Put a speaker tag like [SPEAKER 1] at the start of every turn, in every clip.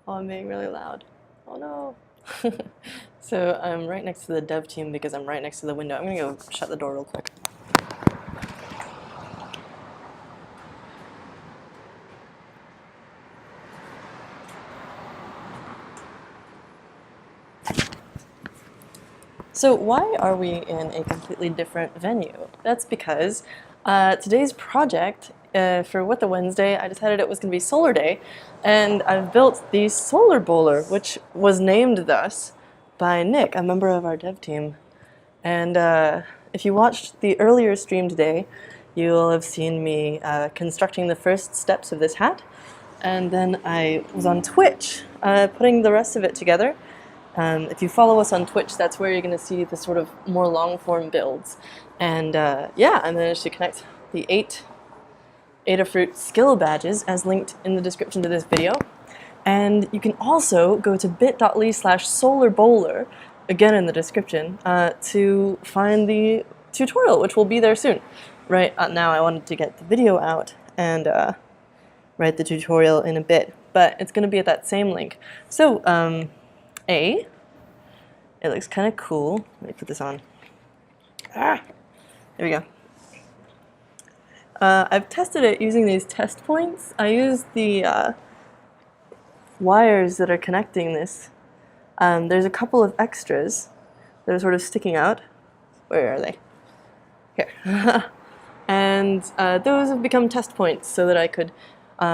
[SPEAKER 1] Oh, I'm being really loud. Oh no. So I'm right next to the dev team because I'm right next to the window. I'm gonna go shut the door real quick. So why are we in a completely different venue? That's because today's project for What the Wednesday, I decided it was going to be Solar Day, and I've built the solar bowler, which was named thus by Nick, a member of our dev team. And if you watched the earlier stream today, you will have seen me constructing the first steps of this hat, and then I was on Twitch putting the rest of it together. If you follow us on Twitch, that's where you're going to see the sort of more long-form builds. And yeah, I managed to connect the 8 Adafruit skill badges as linked in the description to this video. And you can also go to bit.ly/solarbowler, again in the description, to find the tutorial, which will be there soon. Right now I wanted to get the video out and write the tutorial in a bit, but it's going to be at that same link. So, it looks kind of cool. Let me put this on. There we go. I've tested it using these test points. I used the wires that are connecting this. There's a couple of extras that are sort of sticking out. Where are they? Here. And those have become test points so that I could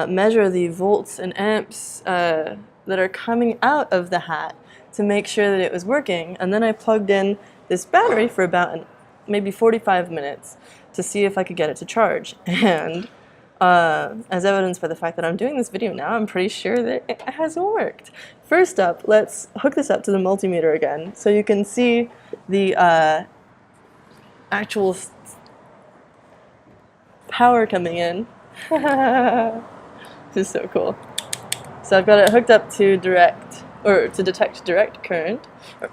[SPEAKER 1] measure the volts and amps that are coming out of the hat to make sure that it was working. And then I plugged in this battery for about maybe 45 minutes to see if I could get it to charge. And as evidenced by the fact that I'm doing this video now, I'm pretty sure that it has worked. First up, let's hook this up to the multimeter again so you can see the actual power coming in. This is so cool. So I've got it hooked up to to detect direct current, or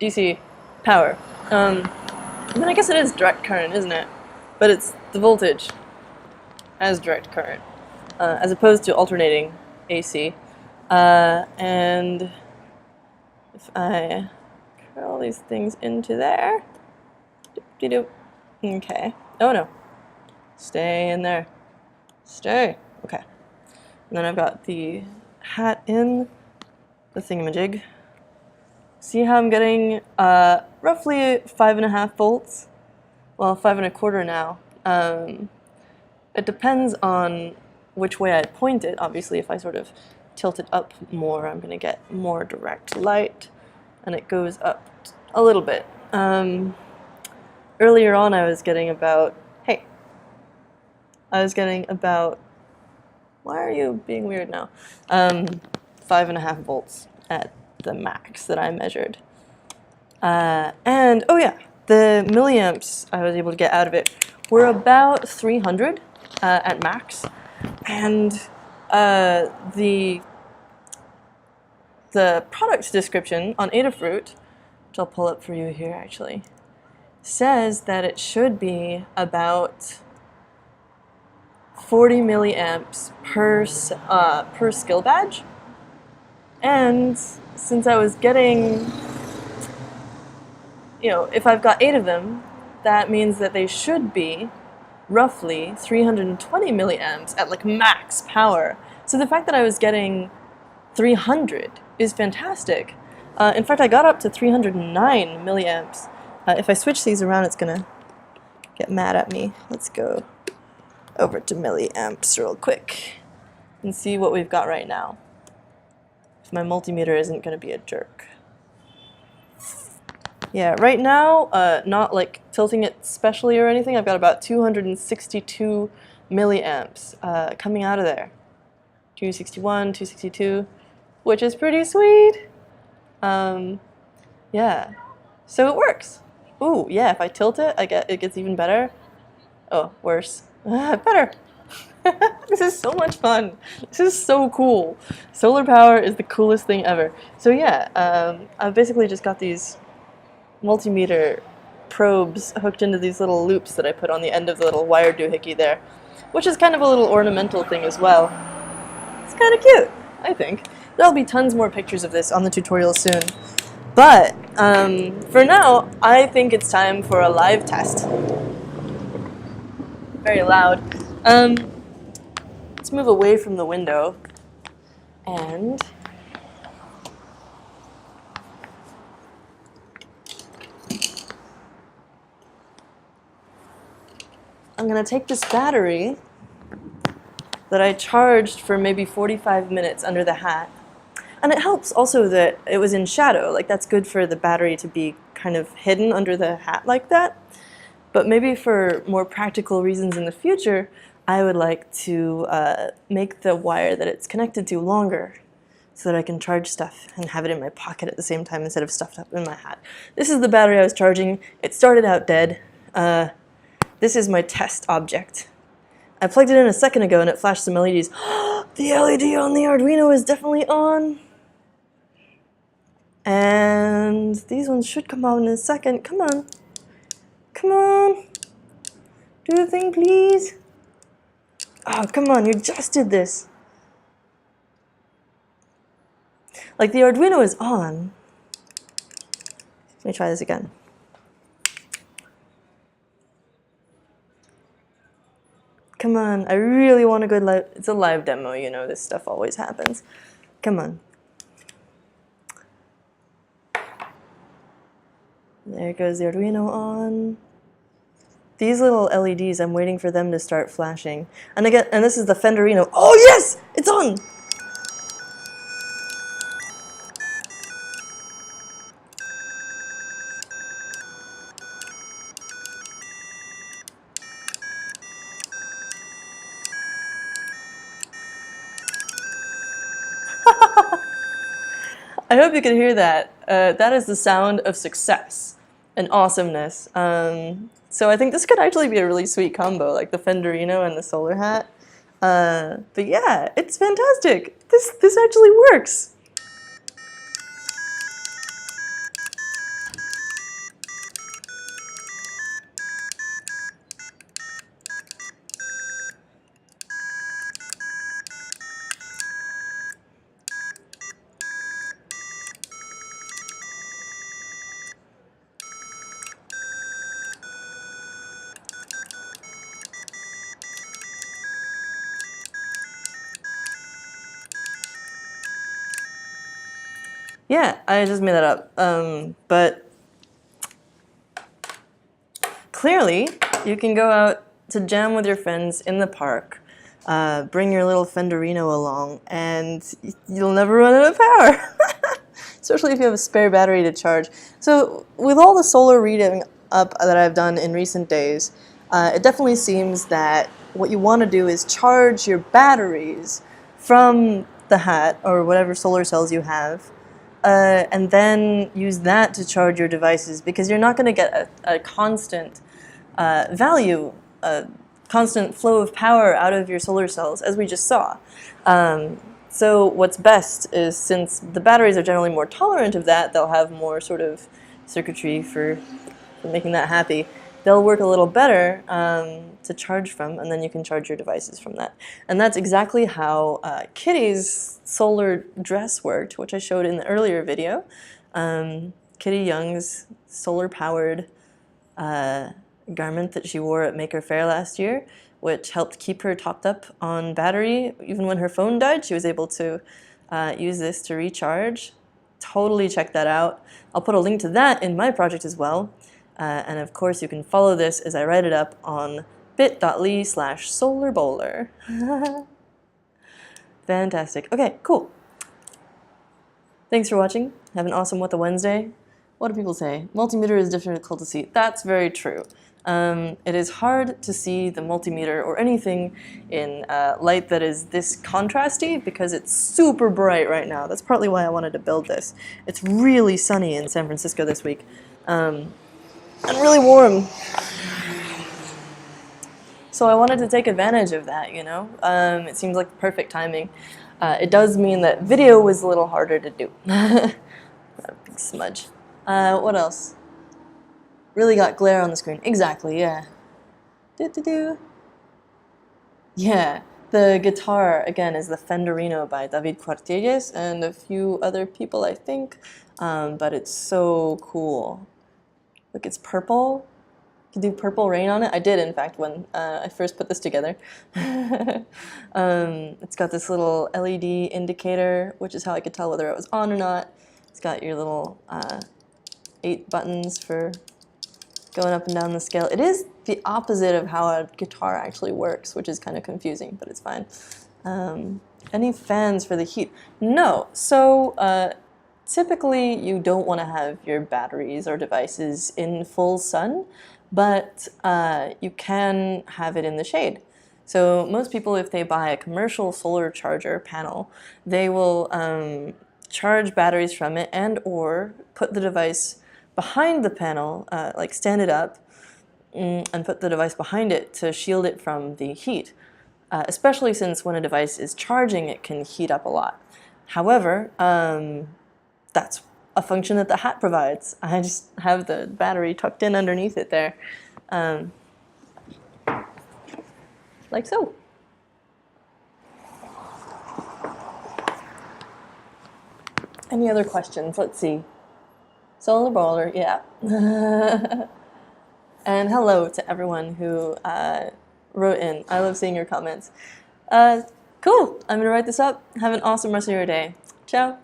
[SPEAKER 1] DC power. I mean, I guess it is direct current, isn't it? But it's the voltage as direct current, as opposed to alternating AC. And if I curl these things into there, okay. Oh no, stay in there. Stay. Okay. And then I've got the hat in the thingamajig. See how I'm getting roughly 5.5 volts? Well, 5.25 now. It depends on which way I point it. Obviously, if I sort of tilt it up more, I'm going to get more direct light, and it goes up a little bit. Earlier on, I was getting about, why are you being weird now? 5.5 volts at the max that I measured. And, oh yeah, the milliamps I was able to get out of it were about 300 at max. And the product description on Adafruit, which I'll pull up for you here actually, says that it should be about 40 milliamps per skill badge. And since I was getting, if I've got 8 of them, that means that they should be roughly 320 milliamps at like max power. So the fact that I was getting 300 is fantastic. In fact, I got up to 309 milliamps. If I switch these around, it's gonna get mad at me. Let's go over to milliamps real quick and see what we've got right now. If my multimeter isn't gonna be a jerk. Yeah, right now, not like tilting it specially or anything, I've got about 262 milliamps coming out of there. 261, 262, which is pretty sweet. Yeah, so it works. Ooh, yeah, if I tilt it, it gets even better. Oh, worse. Better. This is so much fun. This is so cool. Solar power is the coolest thing ever. So yeah, I've basically just got these multimeter probes hooked into these little loops that I put on the end of the little wire doohickey there, which is kind of a little ornamental thing as well. It's kind of cute, I think. There'll be tons more pictures of this on the tutorial soon. But for now, I think it's time for a live test. Very loud. Let's move away from the window and I'm going to take this battery that I charged for maybe 45 minutes under the hat. And it helps also that it was in shadow. Like, that's good for the battery to be kind of hidden under the hat like that. But maybe for more practical reasons in the future, I would like to make the wire that it's connected to longer so that I can charge stuff and have it in my pocket at the same time instead of stuffed up in my hat. This is the battery I was charging. It started out dead. This is my test object. I plugged it in a second ago and it flashed some LEDs. The LED on the Arduino is definitely on. And these ones should come on in a second. Come on. Come on. Do the thing, please. Oh, come on. You just did this. Like, the Arduino is on. Let me try this again. Come on, I really want a good live. It's a live demo, you know, this stuff always happens. Come on. There goes the Arduino on. These little LEDs, I'm waiting for them to start flashing. And again, and this is the Fenderino. Oh yes, it's on! I hope you can hear that. That is the sound of success and awesomeness. So I think this could actually be a really sweet combo, like the Fenderino and the solar hat. But yeah, it's fantastic. This actually works. Yeah, I just made that up. But clearly, you can go out to jam with your friends in the park, bring your little Fenderino along, and you'll never run out of power. Especially if you have a spare battery to charge. So with all the solar reading up that I've done in recent days, it definitely seems that what you want to do is charge your batteries from the hat or whatever solar cells you have, and then use that to charge your devices, because you're not going to get a constant value, a constant flow of power out of your solar cells, as we just saw. So what's best is, since the batteries are generally more tolerant of that, they'll have more sort of circuitry for making that happy. They'll work a little better to charge from, and then you can charge your devices from that. And that's exactly how Kitty's solar dress worked, which I showed in the earlier video. Kitty Young's solar-powered garment that she wore at Maker Faire last year, which helped keep her topped up on battery. Even when her phone died, she was able to use this to recharge. Totally check that out. I'll put a link to that in my project as well. And of course, you can follow this as I write it up on bit.ly/solarbowler. Fantastic. Okay, cool. Thanks for watching. Have an awesome What the Wednesday. What do people say? Multimeter is difficult to see. That's very true. It is hard to see the multimeter or anything in light that is this contrasty, because it's super bright right now. That's partly why I wanted to build this. It's really sunny in San Francisco this week. And really warm. So I wanted to take advantage of that, you know? It seems like perfect timing. It does mean that video was a little harder to do. A big smudge. What else? Really got glare on the screen. Exactly, yeah. Yeah. The guitar, again, is the Fenderino by David Cuartielles and a few other people, I think, but it's so cool. Look, it's purple. You can do Purple Rain on it. I did, in fact, when I first put this together. It's got this little LED indicator, which is how I could tell whether it was on or not. It's got your little 8 buttons for going up and down the scale. It is the opposite of how a guitar actually works, which is kind of confusing, but it's fine. Any fans for the heat? No. So typically you don't want to have your batteries or devices in full sun, but you can have it in the shade. So most people, if they buy a commercial solar charger panel, they will charge batteries from it and or put the device behind the panel, like stand it up and put the device behind it to shield it from the heat. Especially since when a device is charging, it can heat up a lot. However, that's a function that the hat provides. I just have the battery tucked in underneath it there. Like so. Any other questions? Let's see. Solar bowler, yeah. And hello to everyone who wrote in. I love seeing your comments. Cool. I'm going to write this up. Have an awesome rest of your day. Ciao.